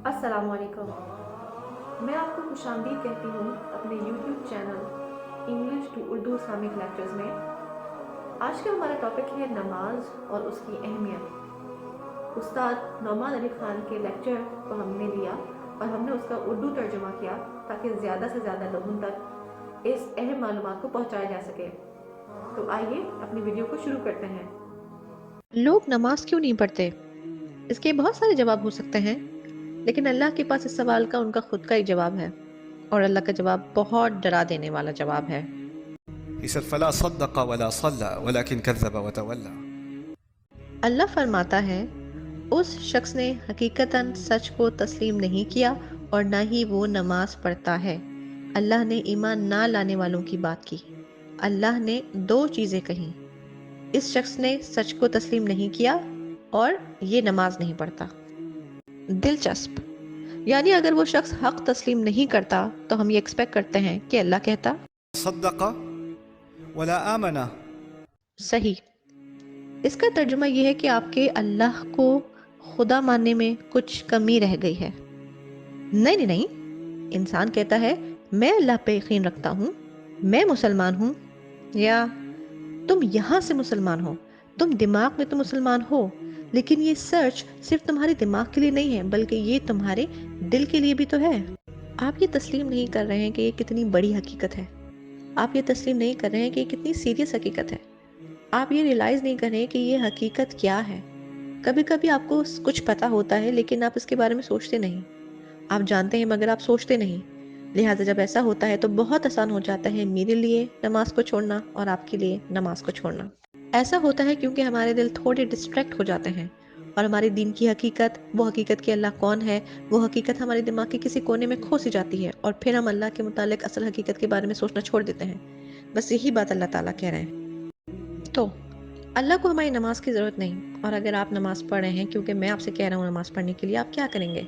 अस्सलाम वालेकुम। मैं आपको खुशामदीद कहती हूँ अपने YouTube channel English to Urdu Islamic lectures में। आज का हमारा टॉपिक है नमाज और उसकी अहमियत। उस्ताद नौमान अली ख़ान के लेक्चर को हमने लिया और हमने उसका उर्दू तर्जुमा किया ताकि ज़्यादा से ज़्यादा लोगों तक इस अहम मालूमात को पहुँचाया जा सके। तो आइए अपनी वीडियो को शुरू करते हैं। लोग नमाज क्यों नहीं पढ़ते؟ इसके बहुत सारे जवाब हो सकते हैं, लेकिन अल्लाह के पास इस सवाल का उनका खुद का एक जवाब है, और अल्लाह का जवाब बहुत डरा देने वाला जवाब है। He said, فلا صدق ولا صلى ولكن كذب وتولى. अल्लाह फरमाता है, उस शख्स ने हकीकतन सच को तस्लीम नहीं किया और ना ही वो नमाज पढ़ता है। अल्लाह ने ईमान ना लाने वालों की बात की। अल्लाह ने दो चीज़ें कही, इस शख्स ने सच को तस्लीम नहीं किया और ये नमाज नहीं पढ़ता। दिलचस्प, यानी अगर वो शख्स हक तस्लीम नहीं करता तो हम ये एक्सपेक्ट करते हैं कि अल्लाह कहता صدق ولا آمن. सही। इसका तर्जुमा ये है कि आपके अल्लाह को खुदा मानने में कुछ कमी रह गई है। नहीं नहीं नहीं, इंसान कहता है मैं अल्लाह पे यकीन रखता हूँ, मैं मुसलमान हूँ, या तुम यहाँ से मुसलमान हो, तुम दिमाग में तो मुसलमान हो, लेकिन ये सच सिर्फ तुम्हारे दिमाग के लिए नहीं है बल्कि ये तुम्हारे दिल के लिए भी तो है। आप ये तस्लीम नहीं कर रहे हैं कि ये कितनी बड़ी हकीकत है। आप ये तस्लीम नहीं कर रहे हैं कि ये कितनी सीरियस हकीकत है। आप ये रियलाइज़ नहीं कर रहे हैं कि ये हकीकत क्या है। कभी कभी आपको कुछ पता होता है लेकिन आप इसके बारे में सोचते नहीं। आप जानते हैं मगर आप सोचते नहीं। लिहाजा जब ऐसा होता है तो बहुत आसान हो जाता है मेरे लिए नमाज को छोड़ना और आपके लिए नमाज को छोड़ना। ऐसा होता है क्योंकि हमारे दिल थोड़े डिस्ट्रैक्ट हो जाते हैं और हमारे दीन की हकीकत, वो हकीकत कि अल्लाह कौन है, वो हकीकत हमारे दिमाग के किसी कोने में खो सी जाती है और फिर हम अल्लाह के मुतालिक असल हकीकत के बारे में सोचना छोड़ देते हैं। बस यही बात अल्लाह ताला कह रहे हैं। तो अल्लाह को हमारी नमाज की ज़रूरत नहीं, और अगर आप नमाज पढ़ रहे हैं क्योंकि मैं आपसे कह रहा हूँ नमाज पढ़ने के लिए, आप क्या करेंगे?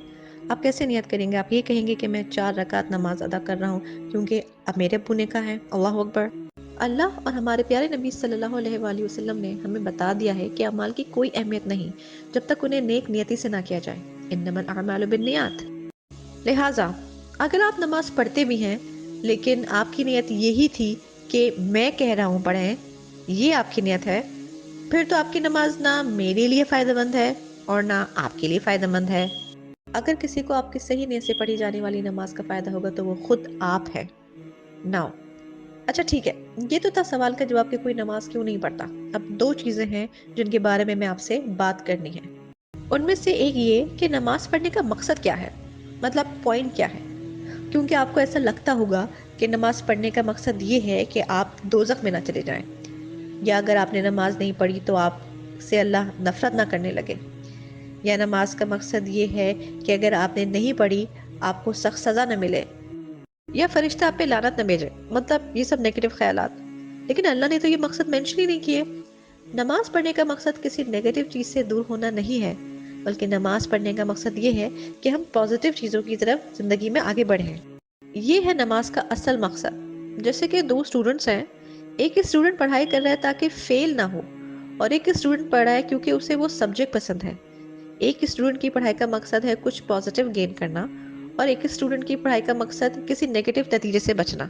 आप कैसे नियत करेंगे? आप ये कहेंगे कि मैं 4 रकात नमाज अदा कर रहा हूँ क्योंकि अब मेरे अब्बू ने कहा है। अल्लाह अकबर। अल्लाह और हमारे प्यारे नबी सल्लल्लाहु अलैहि वसल्लम ने हमें बता दिया है कि अमाल की कोई अहमियत नहीं जब तक उन्हें नेक नियति से ना किया जाए। इन्नमल अमालु बिन्नियात। लिहाजा अगर आप नमाज पढ़ते भी हैं लेकिन आपकी नियत यही थी कि मैं कह रहा हूँ पढ़ें, ये आपकी नियत है, फिर तो आपकी नमाज ना मेरे लिए फ़ायदेमंद है और ना आपके लिए फ़ायदेमंद है। अगर किसी को आपकी सही नियत से पढ़ी जाने वाली नमाज का फ़ायदा होगा तो वो खुद आप है। नाउ, अच्छा ठीक है, ये तो था सवाल का जवाब कि कोई नमाज क्यों नहीं पढ़ता। अब दो चीज़ें हैं जिनके बारे में मैं आपसे बात करनी है। उनमें से एक ये कि नमाज पढ़ने का मकसद क्या है, मतलब पॉइंट क्या है। क्योंकि आपको ऐसा लगता होगा कि नमाज पढ़ने का मकसद ये है कि आप दोज़ख में ना चले जाएं, या अगर आपने नमाज नहीं पढ़ी तो आप से अल्लाह नफरत ना करने लगे, या नमाज का मकसद ये है कि अगर आपने नहीं पढ़ी आपको सख्त सज़ा न मिले, या फरिश्ता आप पे लानत न भेजे। मतलब ये सब नेगेटिव ख्यालात। लेकिन अल्लाह ने तो ये मकसद मेंशन ही नहीं किए। नमाज पढ़ने का मकसद किसी नेगेटिव चीज़ से दूर होना नहीं है, बल्कि नमाज पढ़ने का मकसद ये है कि हम पॉजिटिव चीज़ों की तरफ ज़िंदगी में आगे बढ़ें। ये है नमाज का असल मकसद। जैसे कि दो स्टूडेंट्स हैं, एक स्टूडेंट पढ़ाई कर रहा है ताकि फेल ना हो, और एक स्टूडेंट पढ़ रहा है क्योंकि उसे वो सब्जेक्ट पसंद है। एक स्टूडेंट की पढ़ाई का मकसद है कुछ पॉजिटिव गेन करना, और एक स्टूडेंट की पढ़ाई का मकसद किसी नेगेटिव नतीजे से बचना।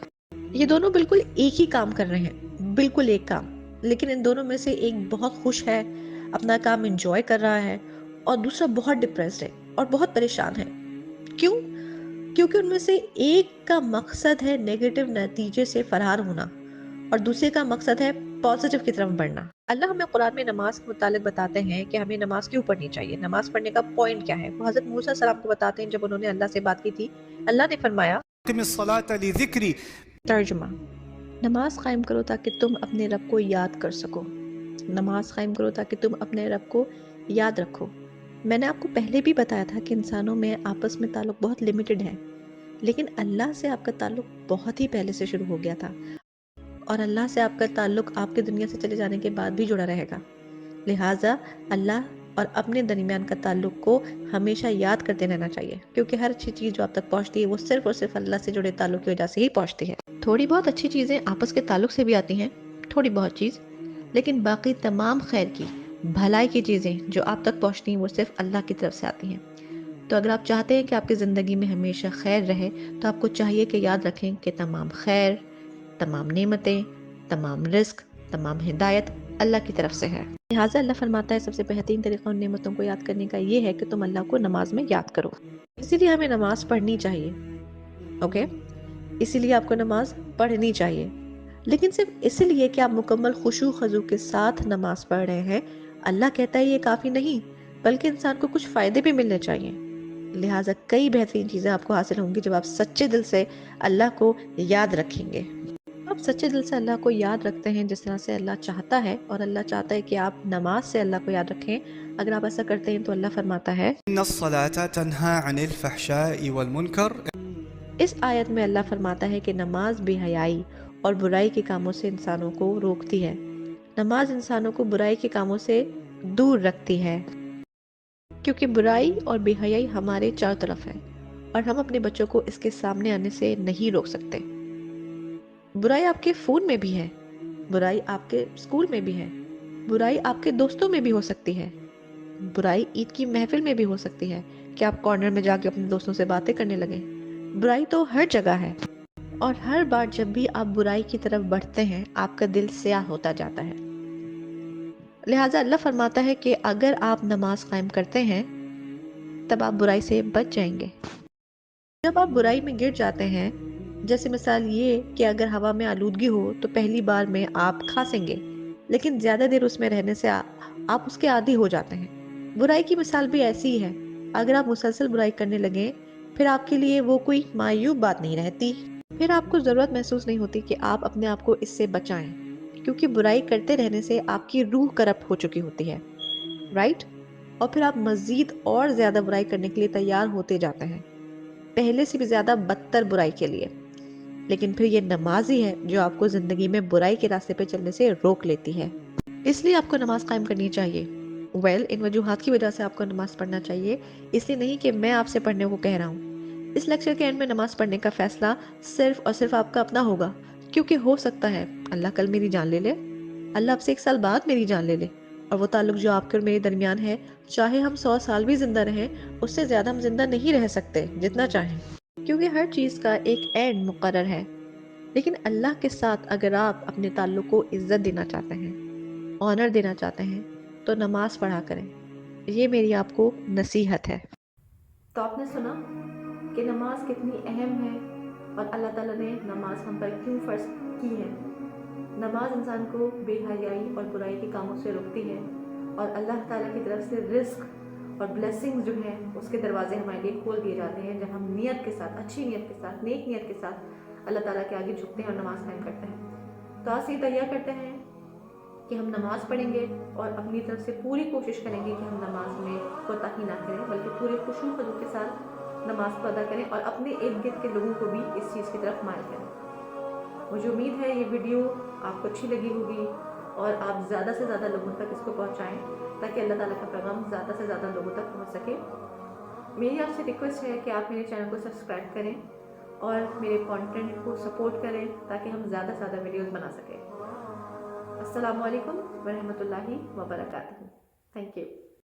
ये दोनों बिल्कुल एक ही काम कर रहे हैं, बिल्कुल एक काम, लेकिन इन दोनों में से एक बहुत खुश है, अपना काम एंजॉय कर रहा है, और दूसरा बहुत डिप्रेस्ड है और बहुत परेशान है। क्यों? क्योंकि उनमें से एक का मकसद है नेगेटिव नतीजे से फरार होना और दूसरे का मकसद है पॉजिटिव की तरफ बढ़ना। अल्लाह हमें कुरान में नमाज के मुतालिक बताते हैं कि हमें नमाज क्यों पढ़नी चाहिए, नमाज पढ़ने का पॉइंट क्या है। वो हज़रत मूसा सलाम को बताते हैं, जब उन्होंने अल्लाह से बात की थी, अल्लाह ने फरमाया, أقم الصلاة لذكري. तर्जुमा, नमाज कायम करो ताकि तुम अपने रब को याद कर सको। नमाज कायम करो ताकि तुम अपने रब को याद रखो। मैंने आपको पहले भी बताया था कि इंसानों में आपस में ताल्लुक बहुत लिमिटेड है, लेकिन अल्लाह से आपका ताल्लुक बहुत ही पहले से शुरू हो गया था, और अल्लाह से आपका ताल्लुक आपके दुनिया से चले जाने के बाद भी जुड़ा रहेगा। लिहाजा अल्लाह और अपने दरमियान का ताल्लुक को हमेशा याद करते रहना चाहिए, क्योंकि हर अच्छी चीज़ जो आप तक पहुंचती है वो सिर्फ और सिर्फ अल्लाह से जुड़े ताल्लुक की वजह से ही पहुंचती है। थोड़ी बहुत अच्छी चीज़ें आपस के ताल्लुक से भी आती हैं, थोड़ी बहुत चीज़, लेकिन बाकी तमाम खैर की, भलाई की चीज़ें जो आप तक पहुंचती हैं वो सिर्फ अल्लाह की तरफ से आती हैं। تو اگر آپ چاہتے ہیں کہ آپ کی زندگی میں ہمیشہ خیر رہے تو آپ کو چاہیے کہ یاد رکھیں کہ تمام خیر، تمام نعمتیں، تمام رزق، تمام ہدایت اللہ کی طرف سے ہے۔ لہٰذا اللہ فرماتا ہے سب سے بہترین طریقہ ان نعمتوں کو یاد کرنے کا یہ ہے کہ تم اللہ کو نماز میں یاد کرو۔ اسی لیے ہمیں نماز پڑھنی چاہیے، اوکے؟ اسی لیے آپ کو نماز پڑھنی چاہیے، لیکن صرف اسی لیے کہ آپ مکمل خشوع خضوع کے ساتھ نماز پڑھ رہے ہیں، اللہ کہتا ہے یہ کافی نہیں، بلکہ انسان کو کچھ فائدے بھی ملنے چاہیے۔ لہٰذا کئی بہترین چیزیں آپ کو حاصل ہوں گی جب آپ سچے دل سے اللہ کو یاد رکھیں گے۔ آپ سچے دل سے اللہ کو یاد رکھتے ہیں جس طرح سے اللہ چاہتا ہے، اور اللہ چاہتا ہے کہ آپ نماز سے اللہ کو یاد رکھیں۔ اگر آپ ایسا کرتے ہیں تو اللہ فرماتا ہے إن الصلاة تنهى عن الفحشاء والمنكر. اس آیت میں اللہ فرماتا ہے کہ نماز بے حیائی اور برائی کے کاموں سے انسانوں کو روکتی ہے۔ نماز انسانوں کو برائی کے کاموں سے دور رکھتی ہے، کیونکہ برائی اور بے حیائی ہمارے چاروں طرف ہے اور ہم اپنے بچوں کو اس کے سامنے آنے سے نہیں روک سکتے۔ برائی آپ کے فون میں بھی ہے، برائی آپ کے اسکول میں بھی ہے، برائی آپ کے دوستوں میں بھی ہو سکتی ہے، برائی عید کی محفل میں بھی ہو سکتی ہے کہ آپ کارنر میں جا کے اپنے دوستوں سے باتیں کرنے لگیں۔ برائی تو ہر جگہ ہے، اور ہر بار جب بھی آپ برائی کی طرف بڑھتے ہیں آپ کا دل سیاہ ہوتا جاتا ہے۔ لہٰذا اللہ فرماتا ہے کہ اگر آپ نماز قائم کرتے ہیں تب آپ برائی سے بچ جائیں گے۔ جب آپ برائی میں گر جاتے ہیں، جیسے مثال یہ کہ اگر ہوا میں آلودگی ہو تو پہلی بار میں آپ کھانسیں گے، لیکن زیادہ دیر اس میں رہنے سے آپ اس کے عادی ہو جاتے ہیں۔ برائی کی مثال بھی ایسی ہی ہے، اگر آپ مسلسل برائی کرنے لگیں پھر آپ کے لیے وہ کوئی معیوب بات نہیں رہتی، پھر آپ کو ضرورت محسوس نہیں ہوتی کہ آپ اپنے آپ کو اس سے بچائیں، کیونکہ برائی کرتے رہنے سے آپ کی روح کرپٹ ہو چکی ہوتی ہے، رائٹ؟ اور پھر آپ مزید اور زیادہ برائی کرنے کے لیے تیار ہوتے جاتے ہیں، پہلے سے بھی زیادہ بدتر برائی کے لیے۔ لیکن پھر یہ نماز ہی ہے جو آپ کو زندگی میں برائی کے راستے پہ چلنے سے روک لیتی ہے۔ اس لیے آپ کو نماز قائم کرنی چاہیے۔ ان وجوہات کی وجہ سے آپ کو نماز پڑھنا چاہیے، اس لیے نہیں کہ میں آپ سے پڑھنے کو کہہ رہا ہوں۔ اس لیکچر کے اینڈ میں نماز پڑھنے کا فیصلہ صرف اور صرف آپ کا اپنا ہوگا، کیونکہ ہو سکتا ہے اللہ کل میری جان لے لے، اللہ آپ سے 1 سال بعد میری جان لے لے، اور وہ تعلق جو آپ کے اور میرے درمیان ہے، چاہے ہم 100 سال بھی زندہ رہیں، اس سے زیادہ ہم زندہ نہیں رہ سکتے جتنا چاہیں، کیونکہ ہر چیز کا ایک اینڈ مقرر ہے۔ لیکن اللہ کے ساتھ اگر آپ اپنے تعلق کو عزت دینا چاہتے ہیں، آنر دینا چاہتے ہیں، تو نماز پڑھا کریں۔ یہ میری آپ کو نصیحت ہے۔ تو آپ نے سنا کہ نماز کتنی اہم ہے اور اللہ تعالیٰ نے نماز ہم پر کیوں فرض کی ہے۔ نماز انسان کو بے حیائی اور برائی کے کاموں سے روکتی ہے، اور اللہ تعالیٰ کی طرف سے رزق اور بلیسنگ جو ہیں اس کے دروازے ہمارے لیے کھول دیے جاتے ہیں جب ہم نیت کے ساتھ، اچھی نیت کے ساتھ، نیک نیت کے ساتھ اللہ تعالیٰ کے آگے جھکتے ہیں اور نماز قائم کرتے ہیں۔ تو آج سے یہ تیار کرتے ہیں کہ ہم نماز پڑھیں گے اور اپنی طرف سے پوری کوشش کریں گے کہ ہم نماز میں کوتاہی نہ کریں، بلکہ پورے خشوع خضوع کے ساتھ نماز کو ادا کریں اور اپنے ارد گرد کے لوگوں کو بھی اس چیز کی طرف مائل کریں۔ مجھے امید ہے یہ ویڈیو آپ کو اچھی لگی ہوگی اور آپ زیادہ سے زیادہ لوگوں تک اس کو پہنچائیں تاکہ اللہ تعالیٰ کا پیغام زیادہ سے زیادہ لوگوں تک پہنچ سکے۔ میری آپ سے ریکویسٹ ہے کہ آپ میرے چینل کو سبسکرائب کریں اور میرے کانٹینٹ کو سپورٹ کریں تاکہ ہم زیادہ سے زیادہ ویڈیوز بنا سکیں۔ السلام علیکم ورحمۃ اللہ وبرکاتہ۔ Thank you.